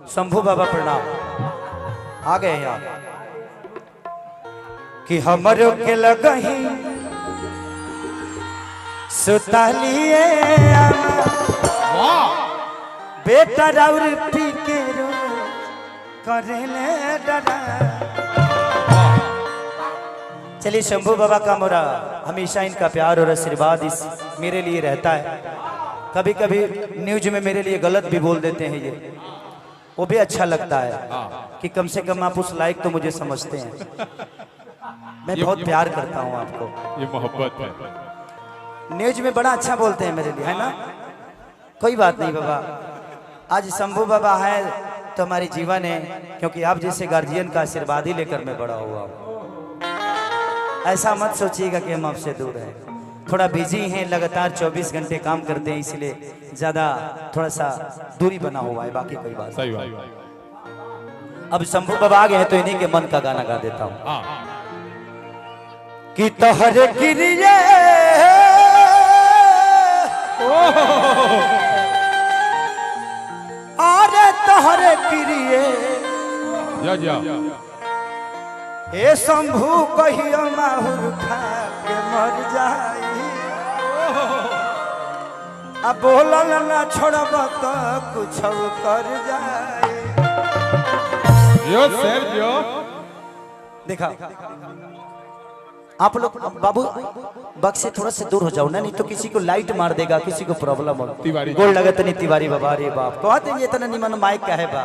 शंभू बाबा प्रणाम। आ गए यहाँ कि हमरो के लगही सुतालिए बेटा राउर पी के रो करेले डरा। चलिए शंभू बाबा का मोरा हमेशा इनका प्यार और आशीर्वाद इस मेरे लिए रहता है। कभी कभी न्यूज में मेरे लिए गलत भी बोल देते हैं, ये वो भी अच्छा लगता है कि कम से कम आप उस लायक तो मुझे समझते हैं। मैं बहुत प्यार करता हूँ आपको, ये मोहब्बत है। न्यूज में बड़ा अच्छा बोलते हैं मेरे लिए, है ना? कोई बात नहीं बाबा, आज शंभू बाबा है तो हमारी जीवन है, क्योंकि आप जैसे गार्जियन का आशीर्वाद ही लेकर मैं बड़ा हुआ हूँ। ऐसा मत सोचिएगा कि हम आपसे दूर हैं, थोड़ा बिजी हैं, लगातार 24 घंटे काम करते हैं, इसलिए ज्यादा थोड़ा सा दूरी बना हुआ है, बाकी कोई बात सही बात। अब शंभू बाबा आ गए हैं तो इन्हीं के मन का गाना गा देता हूँ कि तोहरे किरिए अरे तोहरे किरिए जा ए शंभू कहियो माहुर खा के मर जाई, अब बोलल ना छोड़ब तो कुछ कर जाए। यो सर जो देखा आप लोग बाबू बग से थोड़ा से दूर हो जाओ ना, नहीं तो किसी को लाइट मार देगा, किसी को प्रॉब्लम हो। तिवारी गोल लगत नहीं तिवारी बाबा, रे बाप कहते हैं इतना निमन माइक का है बा,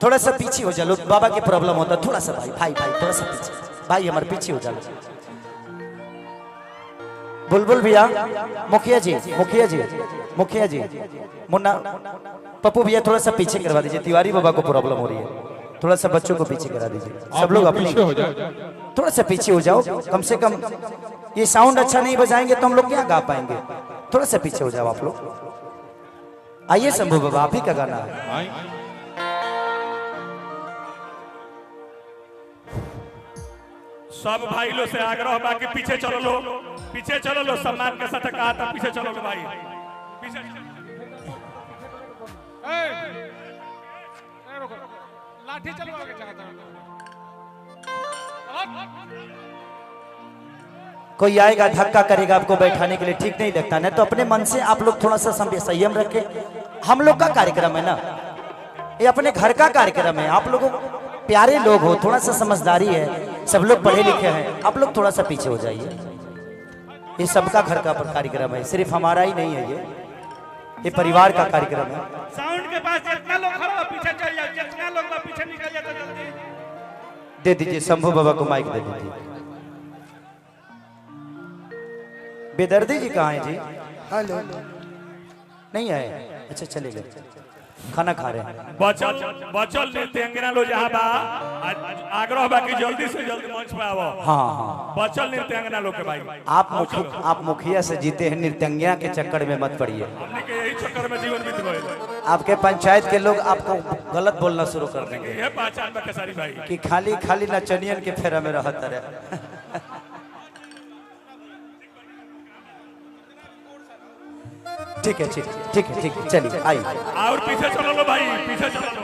थोड़ा सा पीछे हो जा लो, बाबा की प्रॉब्लम होता, थोड़ा सा भाई भाई भाई थोड़ा सा पीछे, भाई हमारे पीछे हो जा लो। बुलबुल भैया, मुखिया जी मुखिया जी मुखिया जी, मुन्ना पप्पू भैया थोड़ा सा पीछे करवा दीजिए, तिवारी बाबा को प्रॉब्लम हो रही है, थोड़ा सा बच्चों को पीछे करा दीजिए। सब लोग अपने पीछे हो जाओ, थोड़ा सा पीछे हो जाओ, कम से कम ये साउंड अच्छा नहीं बजाएंगे तो हम लोग क्या गा पाएंगे। थोड़ा सा पीछे हो जाओ आप लोग। आइए शंभू बाबा, आप ही का गाना है। सब भाई लोग से आग्रह बाकी पीछे चलो लो, पीछे चलो लो, सम्मान के साथ कहा था पीछे चलो लो भाई, पीछे लाठी चलवा के चाहता हूं। कोई आएगा धक्का करेगा आपको बैठाने के लिए, ठीक नहीं लगता ना, तो अपने मन से आप लोग थोड़ा सा संयम रखें। हम लोग का कार्यक्रम है ना, ये अपने घर का कार्यक्रम है, आप लोगों प्यारे लोग हो, थोड़ा सा समझदारी है, सब लोग पढ़े लिखे हैं, आप लोग थोड़ा सा पीछे हो जाइए। ये सबका घर का कार्यक्रम है, सिर्फ हमारा ही नहीं है, ये परिवार का कार्यक्रम है। साउंड के पास जितना लोग खड़ा पीछे चल जाओ, जितना लोग पीछे निकल जाते जल्दी दे दीजिए, शंभू बाबा को माइक दे दीजिए। बेदर्दी जी कहाँ हैं जी? हेलो, नहीं आए? अच्छा चले गए, खाना खा रहे हैं। बचल नृत्यांगना लो जहाँ बा, आग्रह बा कि जल्दी से जल्दी मंच पे आवो। हाँ, बचल नृत्यांगना लोग के भाई, आप मुखिया से जीते हैं, नृत्यंगना के चक्कर में मत पड़िए। हमने के यही चक्कर में जीवन बीत गए। आपके पंचायत के लोग आपको गलत बोलना शुरू कर देंगे ये पहचान में केसरी भाई कि खाली खाली नचनियन के फेरा में रहता रहे। ठीक है ठीक ठीक है ठीक है, चलिए आइए। और पीछे चलो लो भाई, पीछे चलो लो।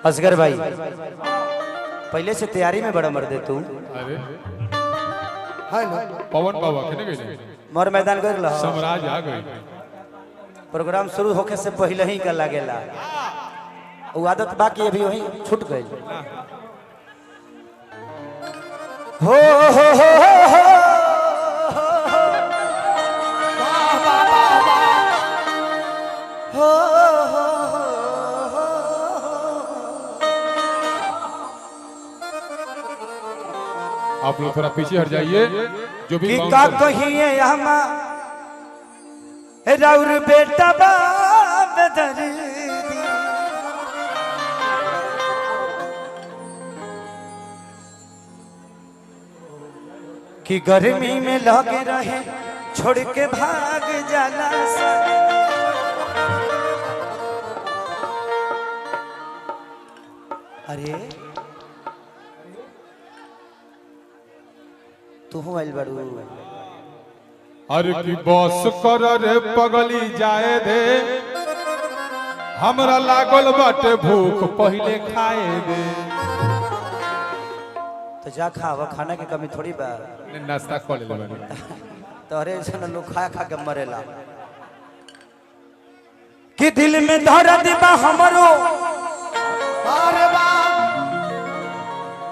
असगर भाई पहले से तैयारी में बड़ा मर्दे तू। अरे हेलो पवन बाबा किने गए? मोर मैदान कर ला, समराज आ गए। प्रोग्राम शुरू होके से पहले ही का लागेला, वो आदत बाकी अभी वही छूट गई। हो आप लोग थोड़ा पीछे हट जाइए। जो भी कि का कहिए हमा राउर बेटा बाप दर्दी, कि गर्मी में लगे रहे छोड़ के भाग जाला सा। अरे तू आइल बारू, अरे की बस कर रे पगली जाए दे, हमरा लागल बाटे भूख पहले खाए दे। तो जा खावा, खाना की कमी थोड़ी बा। नाश्ता कर ले बानी। तोहरे ऐसा लोग खा खा के मरेला कि दिल में दर्द बा हमरो अरे बा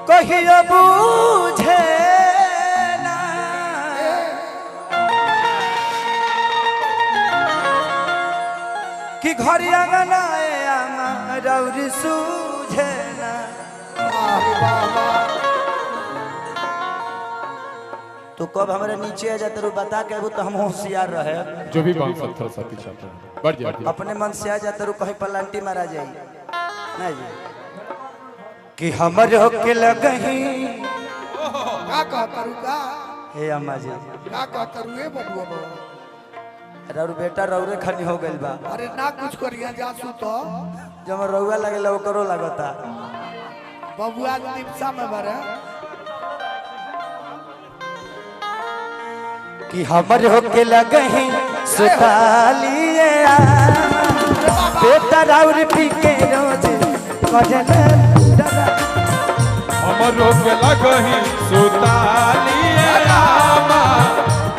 कहियो बुझे ना कि घर आंगना रौर सूझे ना। तो कब हमारे नीचे आ जाते बता के तो हम होशियार रहे। जो भी बांस थोड़ा सा पीछे बढ़ जा। अपने मन से आ जाते कहीं पलांटी मारा जाए ना जी कि हमर होके लगही का कहतरू का हे अम्मा जी का कहतरू ए बबुआ रौर बेटा रौरे खनी हो गइल बा। अरे ना कुछ करिया जासू तो जब रौआ लगेला ओकरो लगता बबुआ दिवसा में बरे कि हमर होके लगही सुतालिए बेटा रौर पी के रोज कजन हमर होके लगही सुतालिए रामा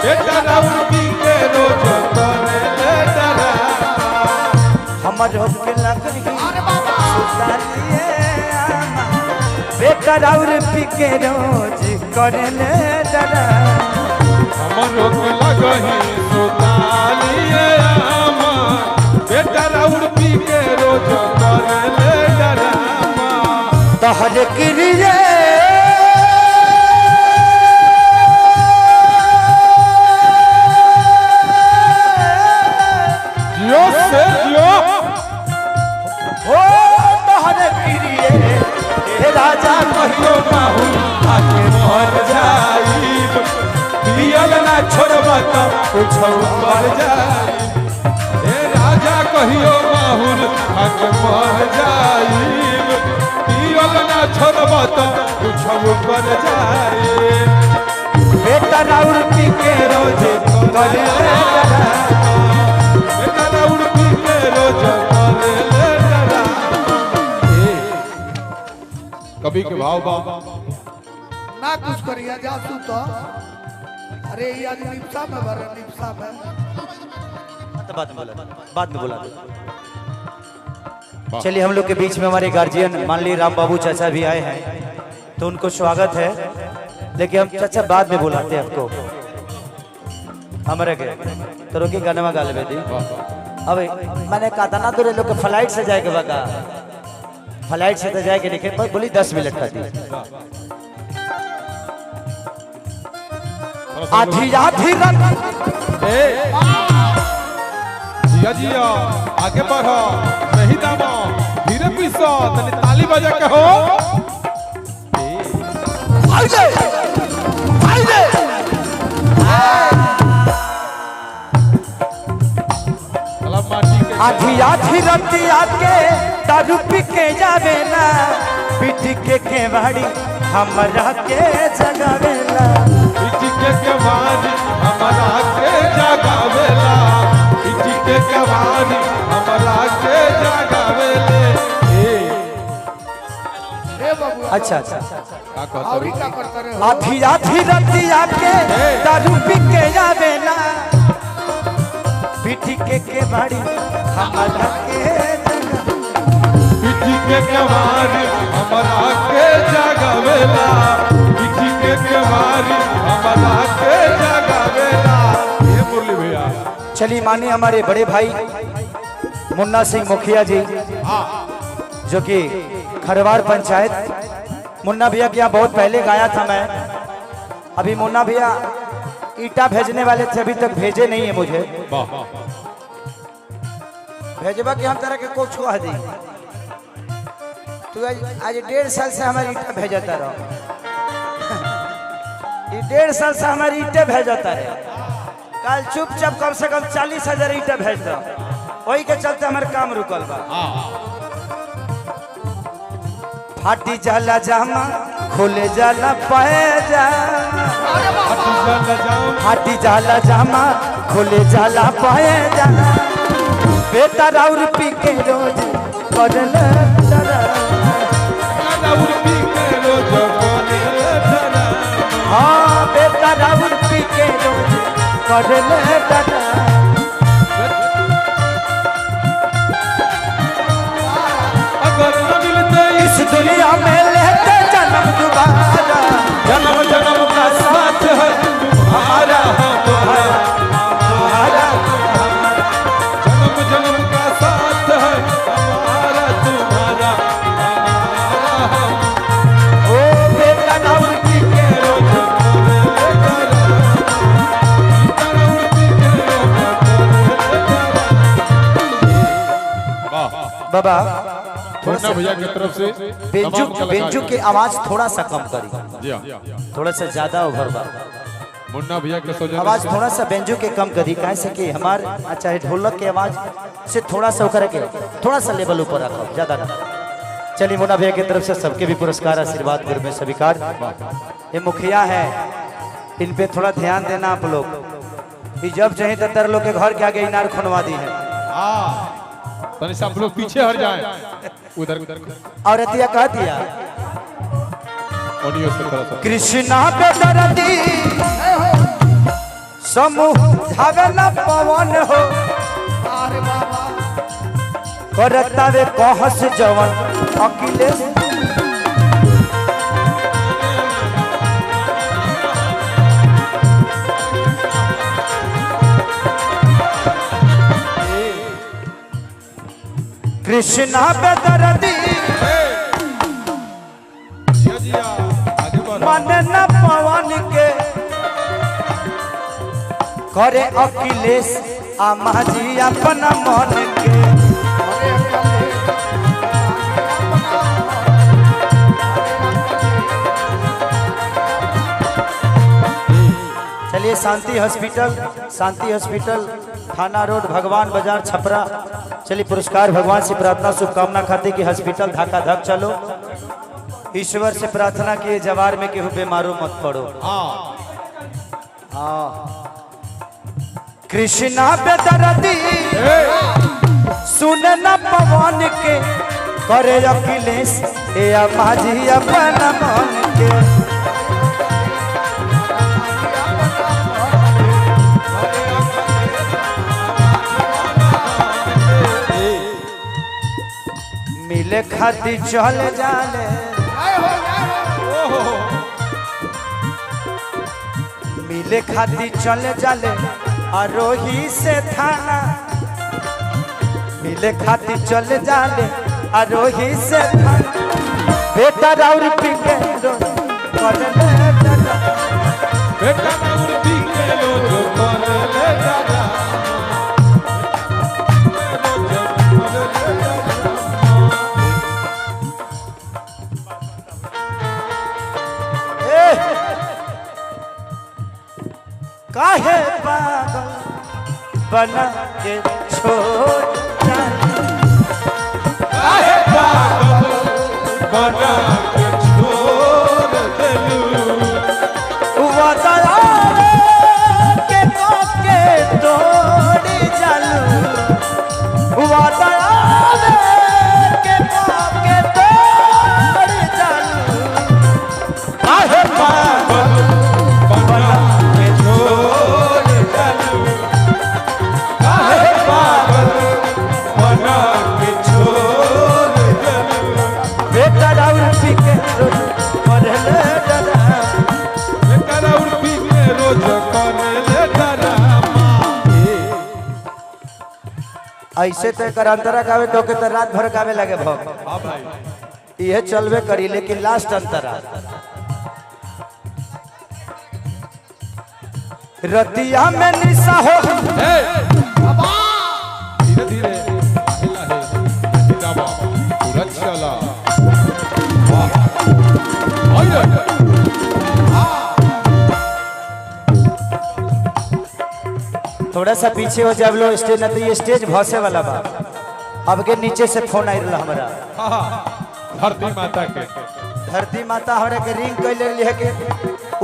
बेटा रौर पी के रोज करे ले डरा। हमर होके लगही सुतालिए बेटा रौर पी के रोज करे ले डरा। हमर होके लगही सुतालिए रामा बेटा रौर पी के रोज करे ले डरा। तोहर क्रिया जियो से जियो हो तोहर क्रिया हे राजा कहियो माहू आके मर जाईब पियल ना छोड़ब तो कुछ मर जाईब। हे राजा कहियो माहुल आके मर जाईब पियल ना छोड़ब तो कुछ मर जाईब। बेटा राउर पी के रोज करे ले डरा। बेटा राउर पी के रोज करे ले डरा। कभी के भाव बाबा ना कुछ करिया जासू तो अरे ये आज निपसा में बरे निपसा में बाद में बोला चलिए हम लोग के बीच में हमारे गार्जियन मान ली राम बाबू चाचा भी आए हैं तो उनको स्वागत है। लेकिन हम चाचा बाद में बुलाते हैं आपको हमारे के तो रोकी गाना गा ले दी। अब मैंने कहा था ना तो लोग फ्लाइट से जाएगा बता फ्लाइट से तो जाएगा लेकिन बोली 10 मिनट का दी। आधी आधी जिया जिया आगे बढ़ो नहीं दामो धीरे पीसो तनी ताली बजा के हो। आधी आधी रतिया के दारू पी के जावेला पीट के केवाड़ी हमरा के जगावेला। पीट के केवाड़ी हमरा के जगावेला पीट के केवाड़ी हमरा के जगावेले। ए बबुआ अच्छा अच्छा का कहत औरी का करते रहे हो? आधी आधी रतिया के दारू पी के जावेला पीट के केवाड़ी हमरा के पीट के केवाड़ी हमरा के जगावेला पीट के केवाड़ी हमरा के जगावेला। ये मुरली भैया चलिए मानिए हमारे बड़े भाई मुन्ना सिंह मुखिया जी जो कि खरवार पंचायत मुन्ना भैया के यहाँ बहुत पहले गाया था मैं। अभी मुन्ना भैया ईटा भेजने वाले थे अभी तक भेजे नहीं है मुझे। भेजबा कि हम तरह के को छुआ दी तू आज 1.5 साल से हमारी ईटा भेजता रहो 1.5 साल से हमारी ईटे भेजता रहे। कल चुपचाप कम से कम 40,000 ईटा भेज दो वही के चलते हमारे काम रुकल बा। फाटी जाला जामा खुले जाला पैजा फाटी जाला जामा खुले जाला पैजा बेटा राउर पी के रोज करले राउर पी के रोज करले डरामा हाँ बेटा राउर पी के रोज करले डरामा अगर न मिलते इस दुनिया में लेते जन्म दोबारा जन्म जन्म का साथ है हमारा तुम्हारा जन्म जन्म का साथ है हमारा तुम्हारा ओ बेटा राउर पी के रोज बाबा मुन्ना भैया की तरफ से बेंजू बेंजू की आवाज थोड़ा सा कम करी जी हाँ थोड़ा सा ज्यादा ओवर बा मुन्ना भैया के सौजन्य आवाज थोड़ा सा बेंजू के कम करी काहे से कि हमार चाहे ढोलक के आवाज से थोड़ा सा ओकर के थोड़ा सा लेवल ऊपर रखो ज्यादा ना चलिए मुन्ना भैया की तरफ से सबके भी पुरस्कार आशीर्वाद गुरु में स्वीकार ये मुखिया है इन पे थोड़ा ध्यान देना आप लोग कि जब चाहे तर लोग के घर के आगे इनार खुनवा दी है तनि से आप लोग पीछे हट जाएं उधर और अतिया कह दिया ओनियो से थोड़ा सा कृष्णा पे दर्दी समूह धागला पवन हो अरे बाबा करता वे कहस जवन अखिलेश कृष्णा पे दर्दी जिया जिया आगे बढ़ मन न पवन के करे अखिलेश आमा जी अपना मन के चलिए शांति हॉस्पिटल थाना रोड भगवान बाजार छपरा चलिए पुरस्कार भगवान से प्रार्थना शुभकामना खाते कि हॉस्पिटल धक्का धक चलो ईश्वर से प्रार्थना किए जवार में केहू बीमारो मत पड़ो हाँ कृष्णा बेदर्दी सुन न पवन के करे अखिलेश ए माझी अपना मन के मिले खाती चल जाले मिले खाती चल जाले आरोही से थाना मिले खाती चल जाले आरोही से थाना बेटा राउर पी के करले डरा बेटा राउर पी के रोज करले डरामा काहे पागल बना के छोड़ काहे पागल बना के छोड़ देलू वादा के तोड़ी जालू वादा के तोड़ी जालू काहे पागल बना के छोड़ देलू काहे पागल बना के छोड़ देलू बेटा राउर पी के करले डरा बेटा राउर पी के रोज करले डरामा ऐसे तो कर अंतरा गावे तो के तो रात भर गावे लगे भग हां भाई ये चलवे करी लेकिन लास्ट अंतरा रतिया में निशा हो धीरे धीरे हिला है हिलावा पूरा चला वाह थोड़ा सा पीछे हो जब लो स्टेज ना तो ये स्टेज भसे वाला बा अब के नीचे से फोन आई रहा हमारा धरती माता के धरती माता हमरा के रिंग कैले लिए के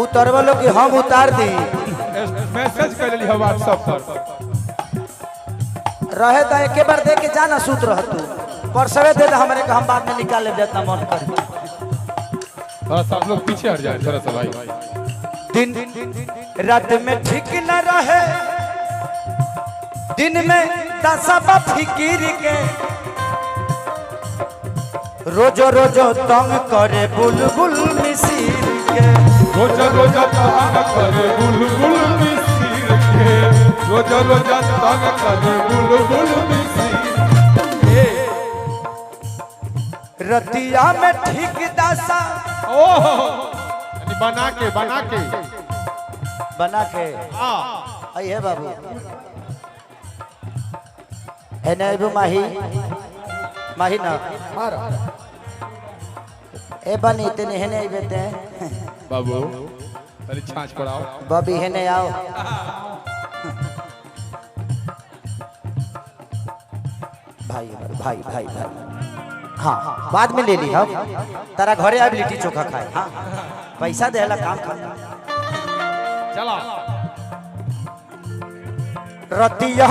उतरवा लो कि हम उतार दी मैसेज कर ली व्हाट्सएप पर रहे तो एक बार दे के जाना सूत रह तू परसवे दे हमारे को हम बाद में निकाल ले जितना मन कर थोड़ा सा आप लोग पीछे हट जाए थोड़ा सा भाई। दिन रात में ठीक न रहे दिन में दसबा फिकिर के रोजो रोजो तंग करे बुलबुल मिसिर के रोजा रोजा तंग करे बुलबुल मिसिर के रोजा रोजा तंग करे बुलबुल मिसिर के रतिया में ठीक दशा ओह बना के आई है बाबू है ना अबू माही माही ना मार ए बनी इतने है नहीं बेटे बाबू अरे छाछ पड़ाओ बबी है नहीं आओ भाई भाई भाई भाई हाँ बाद में ले ली हम तारा घरे अब लिट्टी चोखा खाए हाँ पैसा देला काम खाता चला रतिया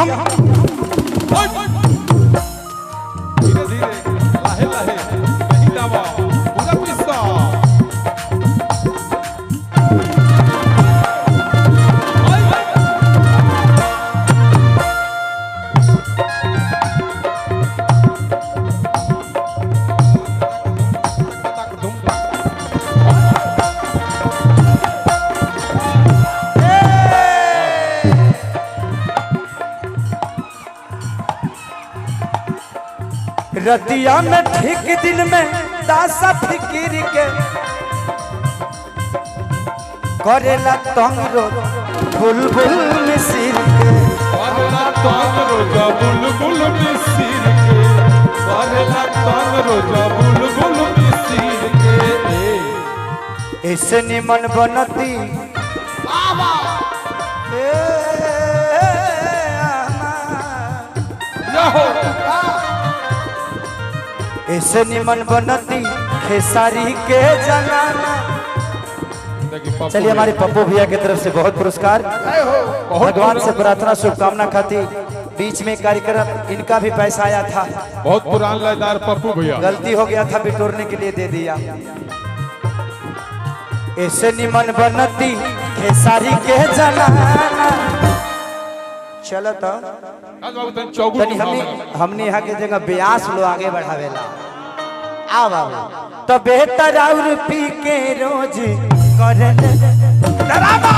धीरे धीरे लाहे लाहे नहीं दबा पूरा पिस्सा रतिया में ठीक दिन में दासा फिकिर के करेला तंग रो बुलबुल मिसिर के करेला तंग रोजा बुलबुल मिसिर के करेला तंग रोजा बुलबुल मिसिर के ऐसे निमन बनती ऐसे निमन बनती खेसारी के जनाना। चलिए हमारे पप्पू भैया की तरफ से बहुत पुरस्कार भगवान से प्रार्थना शुभकामना खाती बीच में कार्यक्रम इनका भी पैसा आया था बहुत पुरान लयदार पप्पू भैया गलती हो गया था बिटोरने के लिए दे दिया। ऐसे निमन बनती खेसारी के जनाना। चलो तो हमने यहाँ के जगह ब्यास लो आगे बढ़ावेला आ बाबू तो बेहतर और पी के रोज करे डरावा